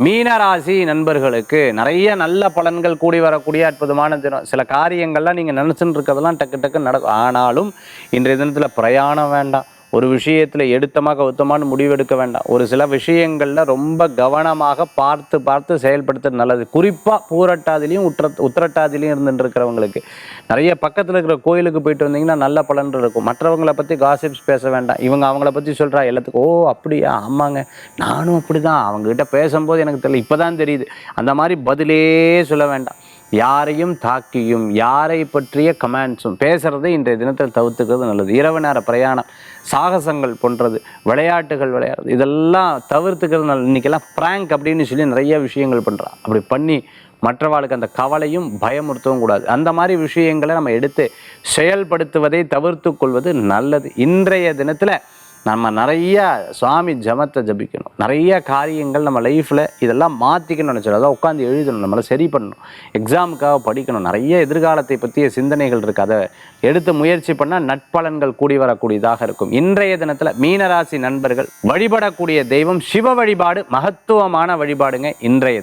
மீனராசி நண்பர்களுக்கு நிறைய நல்ல பலன்கள் கூடி வரக்கூடிய அற்புதமான தினம். சில காரியங்கள்லாம் நீங்கள் நினச்சின்னு இருக்கிறதெல்லாம் டக்கு டக்குன்னு நடக்கும். ஆனாலும் இன்றைய தினத்தில் பிரயாணம் வேண்டாம். ஒரு விஷயத்தில் எடுத்தமாக கவுத்தமான முடிவெடுக்க வேண்டாம். ஒரு சில விஷயங்களில் ரொம்ப கவனமாக பார்த்து பார்த்து செயல்படுத்துறது நல்லது. குறிப்பாக பூரட்டாதிலையும் உத்திரட்டாதிலையும் இருந்துட்டு இருக்கிறவங்களுக்கு நிறைய பக்கத்தில் இருக்கிற கோயிலுக்கு போயிட்டு வந்தீங்கன்னா நல்ல பலன் இருக்கும். மற்றவங்களை பற்றி காசிப்ஸ் பேச வேண்டாம். இவங்க அவங்கள பற்றி சொல்கிறா எல்லாத்துக்கும், ஓ அப்படியா, ஆமாங்க நானும் அப்படி தான், அவங்ககிட்ட பேசும்போது எனக்கு தெரியல, இப்போ தான் தெரியுது, அந்த மாதிரி பதிலே சொல்ல வேண்டாம். யாரையும் தாக்கியும் யாரை பற்றிய கமெண்ட்ஸும் பேசுகிறதை இன்றைய தினத்தில் தவிர்த்துக்கிறது நல்லது. இரவு நேர பிரயாணம், சாகசங்கள் போன்றது, விளையாட்டுகள் விளையாடுறது, இதெல்லாம் தவிர்த்துக்கிறது நல்லது. இன்றைக்கெல்லாம் ப்ராங்க் அப்படின்னு சொல்லி நிறைய விஷயங்கள் பண்ணுறான். அப்படி பண்ணி மற்றவாளுக்கு அந்த கவலையும் பயமுறுத்தவும் கூடாது. அந்த மாதிரி விஷயங்களை நம்ம எடுத்து செயல்படுத்துவதை தவிர்த்து கொள்வது நல்லது. இன்றைய தினத்தில் நம்ம நிறைய சுவாமி ஜபத்தை ஜபிக்கணும். நிறைய காரியங்கள் நம்ம லைஃப்பில் இதெல்லாம் மாற்றிக்கணும்னு நினச்சோம். அதான் உட்காந்து எழுதணும், நம்மளை சரி பண்ணணும், எக்ஸாமுக்காக படிக்கணும், நிறைய எதிர்காலத்தை பற்றிய சிந்தனைகள் இருக்குது. அதை எடுத்து முயற்சி பண்ணால் நட்பலன்கள் கூடி வரக்கூடியதாக இருக்கும். இன்றைய தினத்தில் மீனராசி நண்பர்கள் வழிபடக்கூடிய தெய்வம் சிவ வழிபாடு மகத்துவமான வழிபாடுங்க. இன்றைய